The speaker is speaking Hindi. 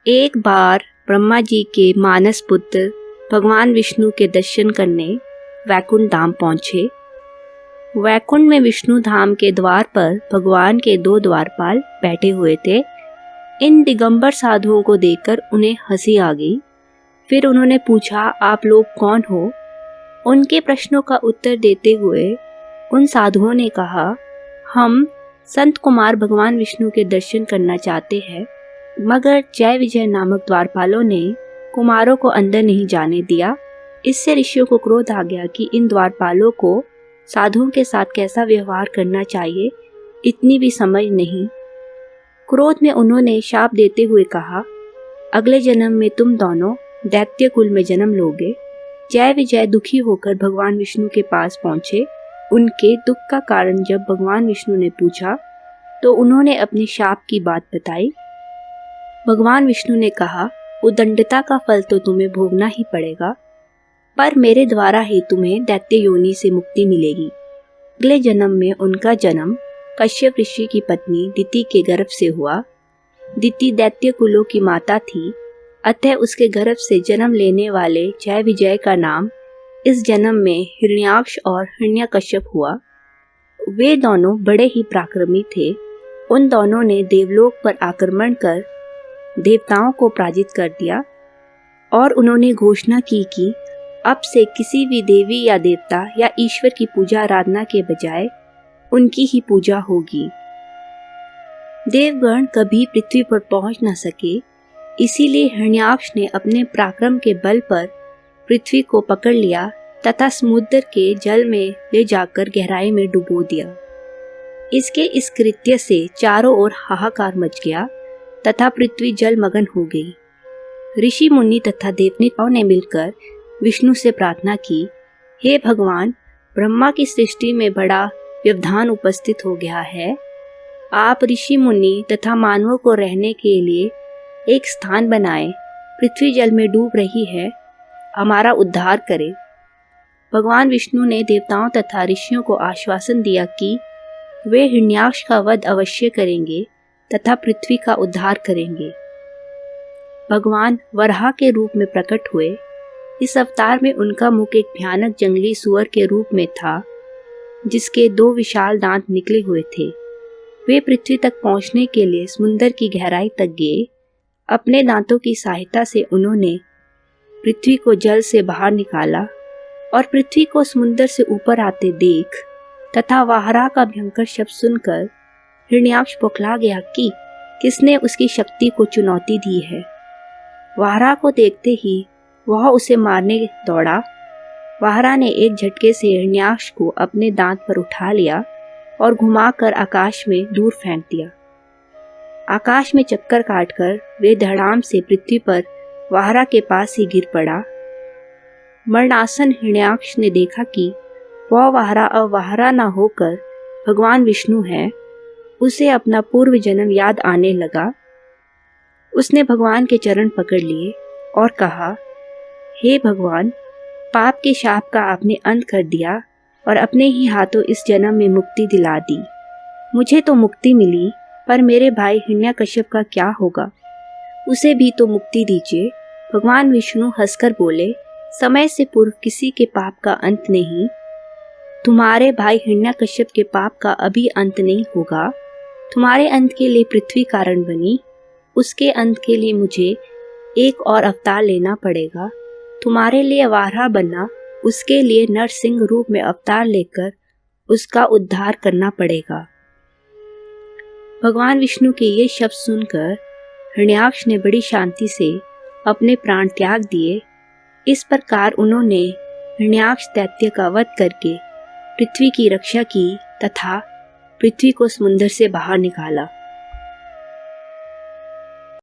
एक बार ब्रह्मा जी के मानस पुत्र भगवान विष्णु के दर्शन करने वैकुंठ धाम पहुँचे। वैकुंठ में विष्णु धाम के द्वार पर भगवान के 2 द्वारपाल बैठे हुए थे। इन दिगंबर साधुओं को देखकर उन्हें हंसी आ गई। फिर उन्होंने पूछा, आप लोग कौन हो? उनके प्रश्नों का उत्तर देते हुए उन साधुओं ने कहा, हम संत कुमार भगवान विष्णु के दर्शन करना चाहते हैं, मगर जय विजय नामक द्वारपालों ने कुमारों को अंदर नहीं जाने दिया। इससे ऋषियों को क्रोध आ गया कि इन द्वारपालों को साधुओं के साथ कैसा व्यवहार करना चाहिए, इतनी भी समझ नहीं। क्रोध में उन्होंने शाप देते हुए कहा, अगले जन्म में तुम दोनों दैत्य कुल में जन्म लोगे। जय विजय दुखी होकर भगवान विष्णु के पास पहुंचे। उनके दुख का कारण जब भगवान विष्णु ने पूछा तो उन्होंने अपने शाप की बात बताई। भगवान विष्णु ने कहा, उदंडता का फल तो तुम्हें भोगना ही पड़ेगा, पर मेरे द्वारा ही तुम्हें दैत्य योनि से मुक्ति मिलेगी। अगले जन्म में उनका जन्म कश्यप ऋषि की पत्नी दिति के गर्भ से हुआ। दिति दैत्य कुलों की माता थी, अतः उसके गर्भ से जन्म लेने वाले जय विजय का नाम इस जन्म में हिरण्याक्ष और हिरण्यकश्यप हुआ। वे दोनों बड़े ही पराक्रमी थे। उन दोनों ने देवलोक पर आक्रमण कर देवताओं को पराजित कर दिया और उन्होंने घोषणा की कि अब से किसी भी देवी या देवता या ईश्वर की पूजा आराधना के बजाय उनकी ही पूजा होगी। देवगण कभी पृथ्वी पर पहुंच न सके, इसीलिए हिरण्याक्ष ने अपने पराक्रम के बल पर पृथ्वी को पकड़ लिया तथा समुद्र के जल में ले जाकर गहराई में डुबो दिया। इसके इस कृत्य से चारों ओर हाहाकार मच गया तथा पृथ्वी जलमग्न हो गई। ऋषि मुनि तथा देवताओं ने मिलकर विष्णु से प्रार्थना की, हे भगवान, ब्रह्मा की सृष्टि में बड़ा व्यवधान उपस्थित हो गया है। आप ऋषि मुनि तथा मानवों को रहने के लिए एक स्थान बनाएं। पृथ्वी जल में डूब रही है, हमारा उद्धार करें। भगवान विष्णु ने देवताओं तथा ऋषियों को आश्वासन दिया कि वे हिरण्याक्ष का वध अवश्य करेंगे तथा पृथ्वी का उद्धार करेंगे। भगवान वराह के रूप में प्रकट हुए। इस अवतार में उनका मुख एक भयानक जंगली सुअर के रूप में था, जिसके 2 विशाल दांत निकले हुए थे। वे पृथ्वी तक पहुंचने के लिए समुद्र की गहराई तक गए। अपने दांतों की सहायता से उन्होंने पृथ्वी को जल से बाहर निकाला और पृथ्वी को समुद्र से ऊपर आते देख तथा वाहरा का भयंकर शब्द सुनकर हिरण्याक्ष बौखला गया कि किसने उसकी शक्ति को चुनौती दी है। वाहरा को देखते ही वह उसे मारने दौड़ा। वाहरा ने एक झटके से हिरण्याक्ष को अपने दांत पर उठा लिया और घुमाकर आकाश में दूर फेंक दिया। आकाश में चक्कर काटकर वे धड़ाम से पृथ्वी पर वाहरा के पास ही गिर पड़ा। मरणासन हिरण्याक्ष ने देखा कि वह वाहरा अब वाहरा न होकर भगवान विष्णु है। उसे अपना पूर्व जन्म याद आने लगा। उसने भगवान के चरण पकड़ लिए और कहा, हे भगवान, पाप के शाप का आपने अंत कर दिया और अपने ही हाथों इस जन्म में मुक्ति दिला दी। मुझे तो मुक्ति मिली, पर मेरे भाई हिरण्यकश्यप का क्या होगा? उसे भी तो मुक्ति दीजिए। भगवान विष्णु हंसकर बोले, समय से पूर्व किसी के पाप का अंत नहीं। तुम्हारे भाई हिरण्यकश्यप के पाप का अभी अंत नहीं होगा। तुम्हारे अंत के लिए पृथ्वी कारण बनी, उसके अंत के लिए मुझे एक और अवतार लेना पड़ेगा। तुम्हारे लिए वाहरा बनना, उसके लिए नरसिंह रूप में अवतार लेकर उसका उद्धार करना पड़ेगा। भगवान विष्णु के ये शब्द सुनकर हिरण्याक्ष ने बड़ी शांति से अपने प्राण त्याग दिए। इस प्रकार उन्होंने हिरण्याक्ष दैत्य का वध करके पृथ्वी की रक्षा की तथा पृथ्वी को समुद्र से बाहर निकाला।